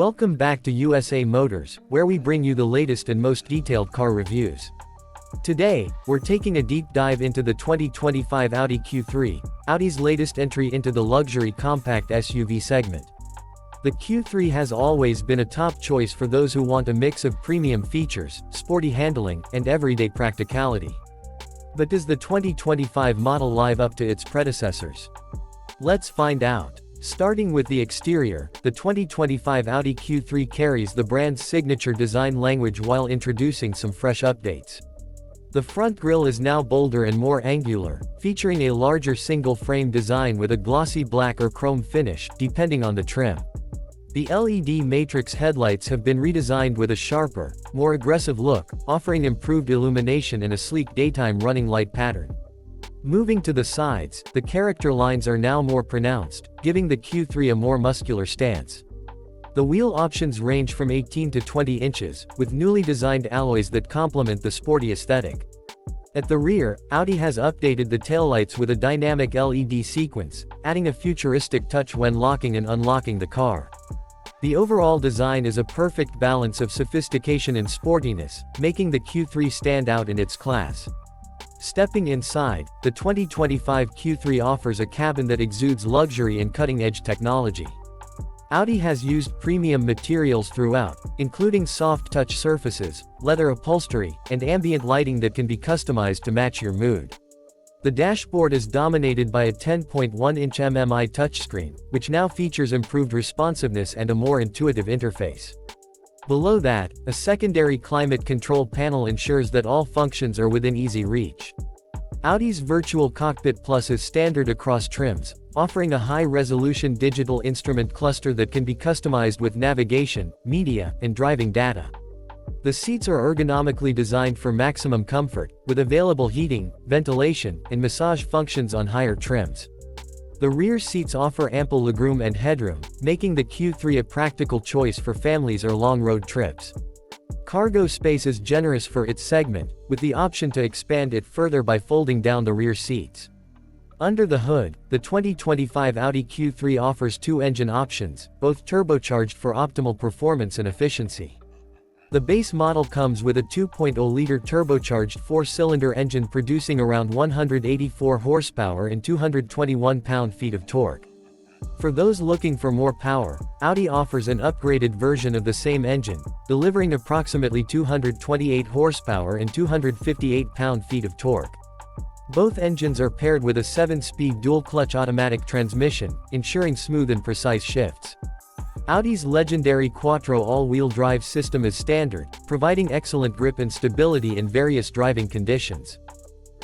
Welcome back to USA Motors, where we bring you the latest and most detailed car reviews. Today, we're taking a deep dive into the 2025 Audi Q3, Audi's latest entry into the luxury compact SUV segment. The Q3 has always been a top choice for those who want a mix of premium features, sporty handling, and everyday practicality. But does the 2025 model live up to its predecessors? Let's find out. Starting with the exterior, the 2025 Audi Q3 carries the brand's signature design language while introducing some fresh updates. The front grille is now bolder and more angular, featuring a larger single-frame design with a glossy black or chrome finish, depending on the trim. The LED matrix headlights have been redesigned with a sharper, more aggressive look, offering improved illumination and a sleek daytime running light pattern. Moving to the sides, the character lines are now more pronounced, giving the Q3 a more muscular stance. The wheel options range from 18 to 20 inches, with newly designed alloys that complement the sporty aesthetic. At the rear, Audi has updated the taillights with a dynamic LED sequence, adding a futuristic touch when locking and unlocking the car. The overall design is a perfect balance of sophistication and sportiness, making the Q3 stand out in its class. Stepping inside, the 2025 Q3 offers a cabin that exudes luxury and cutting-edge technology. Audi has used premium materials throughout, including soft-touch surfaces, leather upholstery, and ambient lighting that can be customized to match your mood. The dashboard is dominated by a 10.1-inch MMI touchscreen, which now features improved responsiveness and a more intuitive interface. Below that, a secondary climate control panel ensures that all functions are within easy reach. Audi's Virtual Cockpit Plus is standard across trims, offering a high-resolution digital instrument cluster that can be customized with navigation, media, and driving data. The seats are ergonomically designed for maximum comfort, with available heating, ventilation, and massage functions on higher trims. The rear seats offer ample legroom and headroom, making the Q3 a practical choice for families or long road trips. Cargo space is generous for its segment, with the option to expand it further by folding down the rear seats. Under the hood, the 2025 Audi Q3 offers two engine options, both turbocharged for optimal performance and efficiency. The base model comes with a 2.0-liter turbocharged four-cylinder engine producing around 184 horsepower and 221 pound-feet of torque. For those looking for more power, Audi offers an upgraded version of the same engine, delivering approximately 228 horsepower and 258 pound-feet of torque. Both engines are paired with a 7-speed dual-clutch automatic transmission, ensuring smooth and precise shifts. Audi's legendary Quattro all-wheel drive system is standard, providing excellent grip and stability in various driving conditions.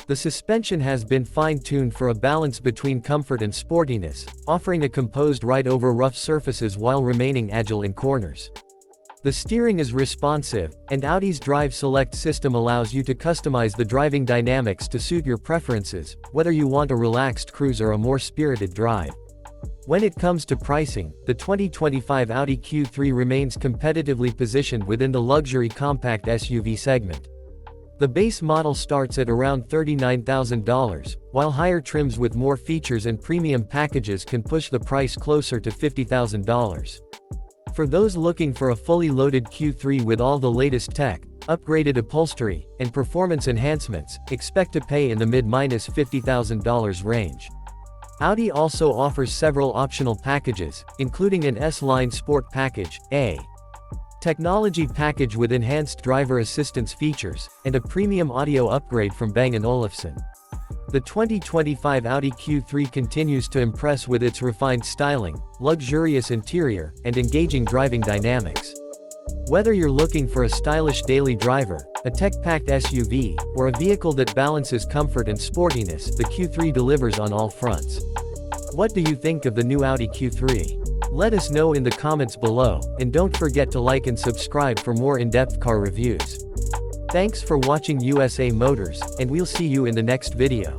The suspension has been fine-tuned for a balance between comfort and sportiness, offering a composed ride over rough surfaces while remaining agile in corners. The steering is responsive, and Audi's Drive Select system allows you to customize the driving dynamics to suit your preferences, whether you want a relaxed cruise or a more spirited drive. When it comes to pricing, the 2025 Audi Q3 remains competitively positioned within the luxury compact SUV segment. The base model starts at around $39,000, while higher trims with more features and premium packages can push the price closer to $50,000. For those looking for a fully loaded Q3 with all the latest tech, upgraded upholstery, and performance enhancements, expect to pay in the mid-$50,000 range. Audi also offers several optional packages, including an S-Line Sport Package, a technology package with enhanced driver assistance features, and a premium audio upgrade from Bang & Olufsen. The 2025 Audi Q3 continues to impress with its refined styling, luxurious interior, and engaging driving dynamics. Whether you're looking for a stylish daily driver, a tech-packed SUV, or a vehicle that balances comfort and sportiness, the Q3 delivers on all fronts. What do you think of the new Audi Q3? Let us know in the comments below, and don't forget to like and subscribe for more in-depth car reviews. Thanks for watching USA Motors, and we'll see you in the next video.